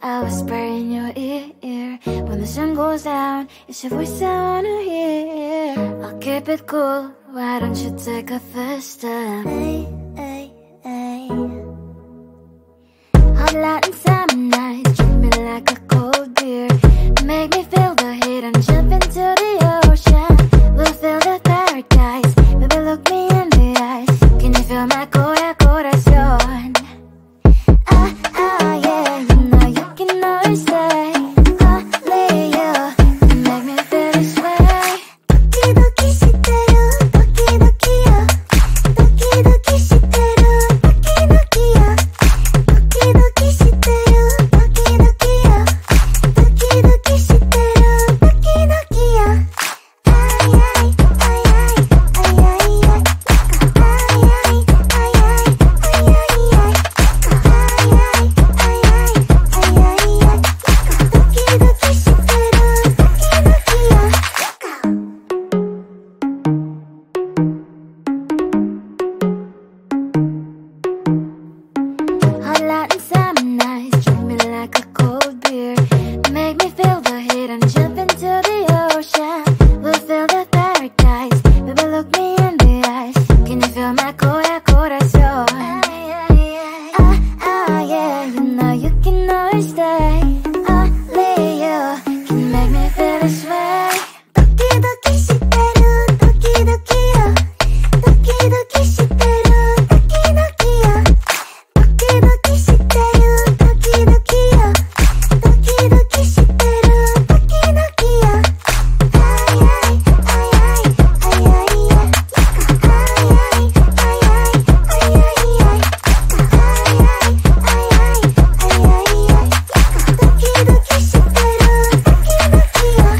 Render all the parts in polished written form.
I whisper in your ear. When the sun goes down, it's your voice I wanna hear. I'll keep it cool, why don't you take a first step? Hey, hey, hey. Hot light and summer nights, treat me like a cold beer. Make me feel the heat and jump into the ocean. We'll feel the paradise, baby look me in the eyes. Can you feel my corazón? Yeah, you know you can always stay. Only you can make me feel this way. Doki doki shiteru, doki doki yo. Doki doki shiteru, doki doki yo. Doki doki shiteru, doki doki yo. Doki doki shiteru, doki doki yo. Ay ay ay ay ay ay ay. Ay ay ay ay ay ay ay. Hot light and summer nights, treat me like a cold beer. Make me feel the heat and jump into the ocean. We'll feel the paradise, baby look me in the eyes. Can you feel my corazón? Yeah, you know you can always stay. Only you can make me feel this way. Doki doki shiteru, doki doki yo. Doki doki shiteru, doki doki yo. Doki doki shiteru, doki doki yo. Doki doki shiteru, doki doki yo. Ay ay ay ay ay ay ay. Ay ay ay ay ay ay ay. Ay ay ay ay ay ay ay. Doki doki shiteru, doki doki yo.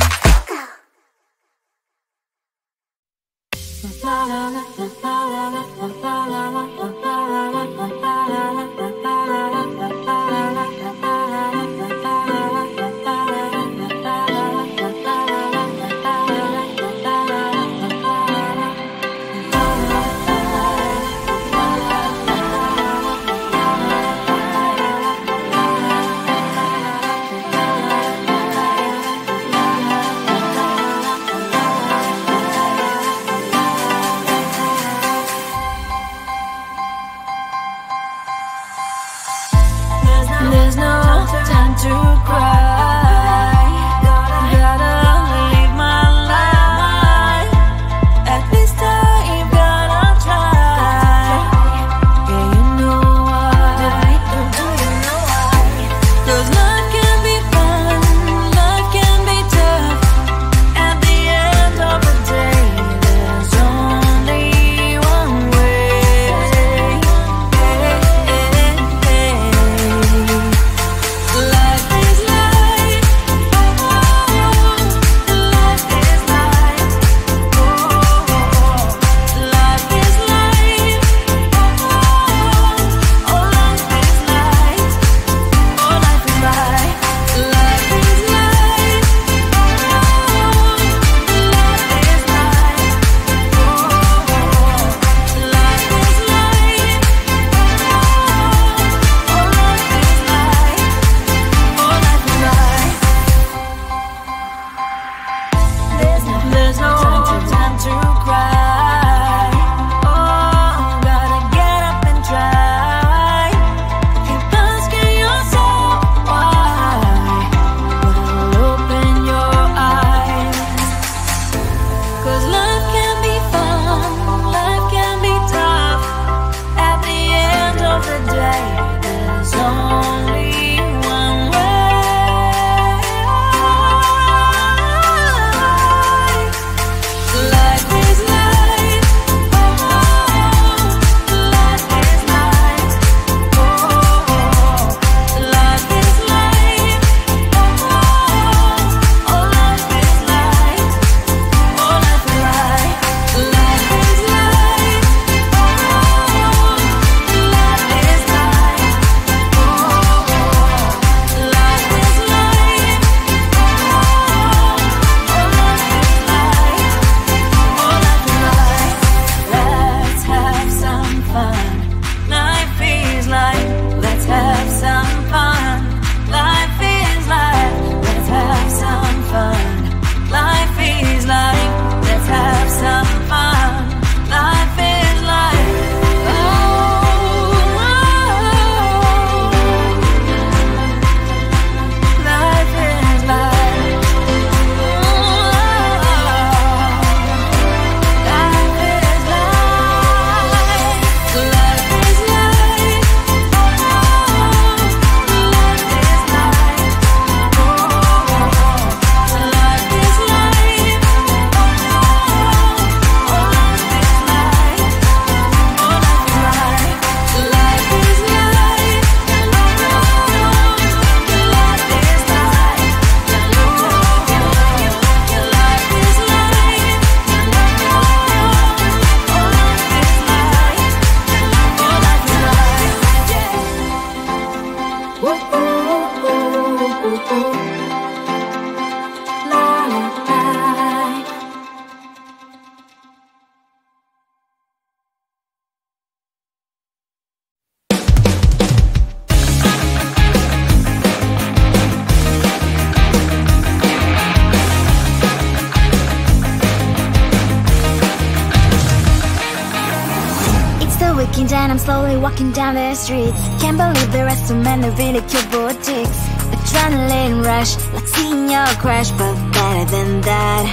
Looking down, I'm slowly walking down the streets. Can't believe there are so many really cute boutiques. Adrenaline rush, like seeing your crush, but better than that.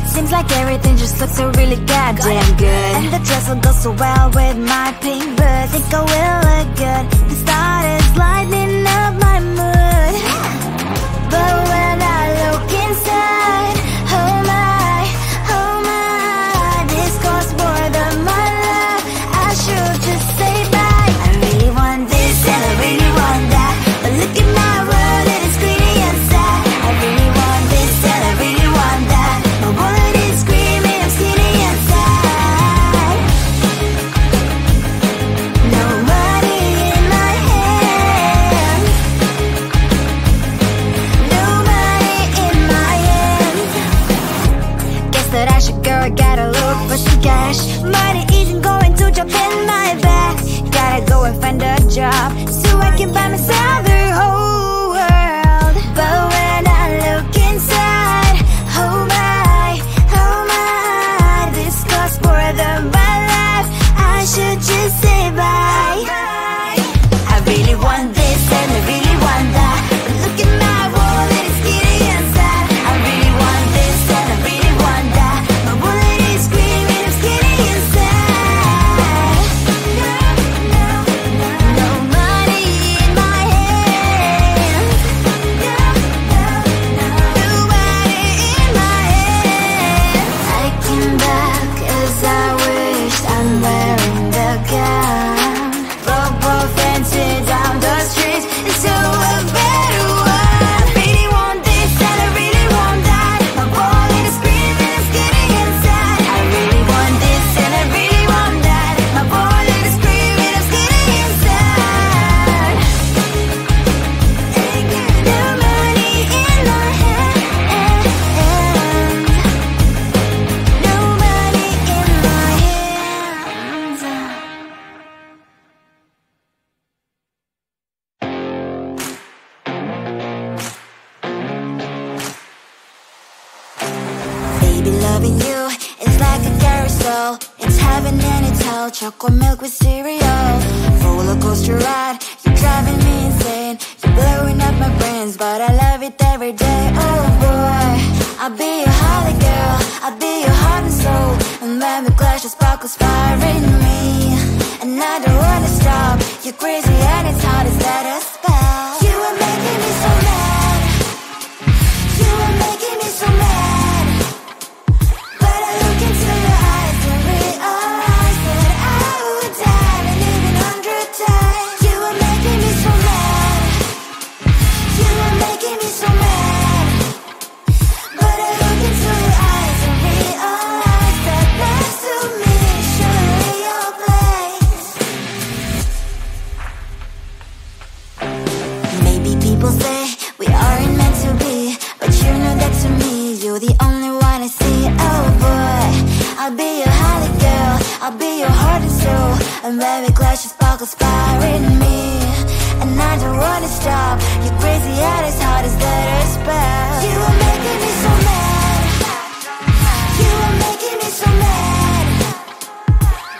Seems like everything just looks so really goddamn good. And the dress will go so well with my pink boots. Think I will look good. The start is lighting up my mood. But when I look inside, oh my, this costs more than my love. I should just say bye. I really want this and I really want that, but look at my world and it's greedy and sad. I really want this and I really want that, my wallet is screaming I'm skinny and sad. No money in my hand, no money in my hand. Guess that I should go, I gotta look for some cash. Money isn't going to jump in my bag. Gotta go and find a job so I can buy myself the whole world. But when I look inside, oh my, this costs more than my life. I should just say bye. I really want this and I really want that, but look at my wallet, it's skinny and sad. I really want this and I really want that, my wallet is screaming I'm skinny and sad. No money in my hand, no money in my hand. I came back as I wished, I'm wearing the gown. Robo fancy down the streets into a better one. I really want this and I really want that, my wallet is screaming I'm skinny and sad. I really want this and I really want that, my wallet is screaming I'm skinny and sad. No money in my hand, no money in my hands. Baby, loving you is like a carousel. It's heaven and it's hell. Chocolate milk with cereal. Roller coaster ride, you're driving me insane. You're blowing up my brains, but I love it every day. Oh boy, I'll be your holly girl, I'll be your heart and soul. And when we clash, the sparkles fire in me. And I don't wanna stop. You're crazy and it's hard as let a spell. You are making me so mad, you are making me so mad. But I look into your eyes and realize that I would die and even 100 times. You are making me so mad, you are making me so mad. But I look into your eyes and realize that next to me is surely your place. Maybe people say we aren't meant to be, but you know that to me you're the only one I see. Oh boy, I'll be your holly girl, I'll be your heart and soul. And when we clash, the sparkles fire in me. And I don't wanna stop. You're crazy and as hard as let a spell. You are making me so mad, you are making me so mad.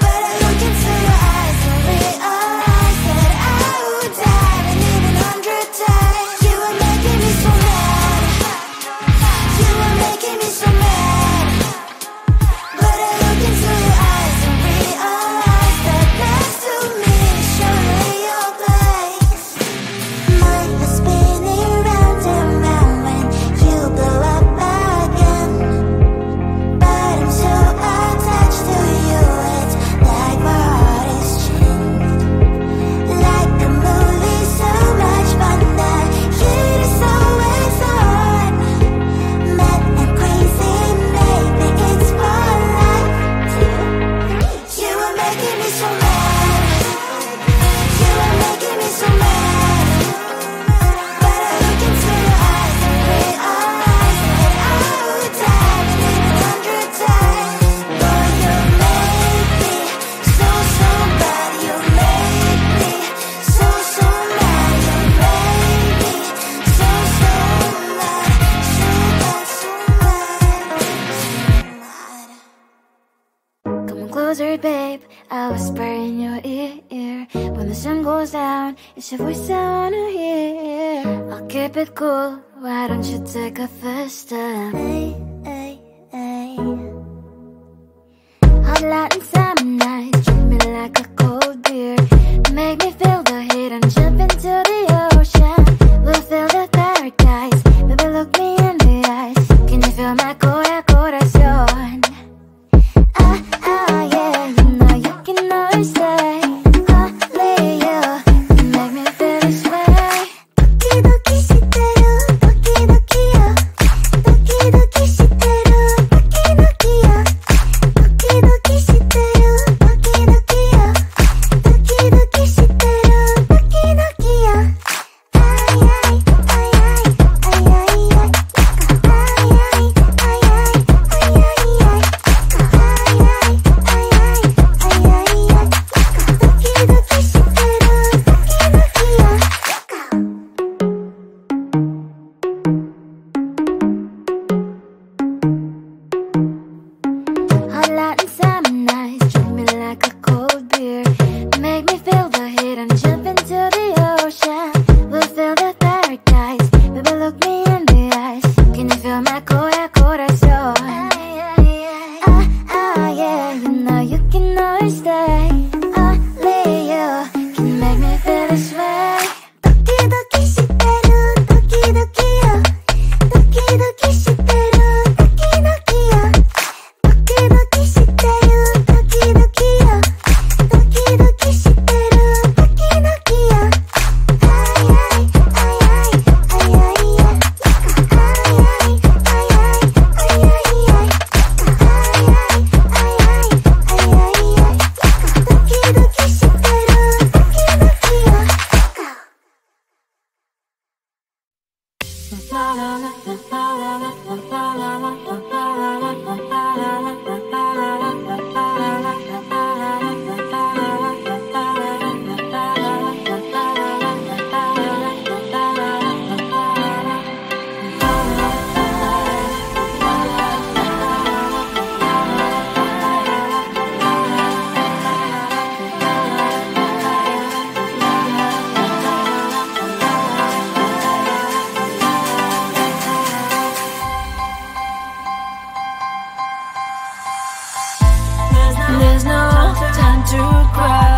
But I look into your eyes and realize that I would die and even 100 times. You are making me so mad, you are making me so mad. But I look into your eyes and realize that next to me is surely your place. Mind was spinning round and round when you blow up my closer, babe. I'll whisper in your ear. When the sun goes down, it's your voice I wanna hear. I'll keep it cool, why don't you take a first step? Hey, hey, hey. Hot Latin summer nights, treat me like a cold beer. Make me feel the heat and jump into the ocean. We'll feel the paradise, baby look me in the eyes. Can you feel my corazón? Yeah, you know you can always stay. Only you can make me feel this way. Doki doki shiteru, doki doki yo. Doki doki shiteru, doki doki yo. Doki doki shiteru, doki doki yo. Doki doki shiteru, doki doki yo. Ay ay ay ay ay ay ay. Ay ay ay ay ay ay ay. Hot Latin summer nights, treat me like a cold beer. Make me feel the heat and jump into the ocean. We'll feel the paradise, baby look me in the eyes. Can you feel my corazón? Yeah, you know you can always stay. Only you can make me feel this way. Doki doki shiteru, doki doki yo. Doki doki shiteru, doki doki yo. Doki doki shiteru, doki doki yo. Doki doki shiteru, doki doki yo. Ay ay ay ay ay ay ay. Ay ay ay ay ay ay ay. Ay ay ay ay ay ay ay. Doki doki shiteru, doki doki yo. There's no time to cry.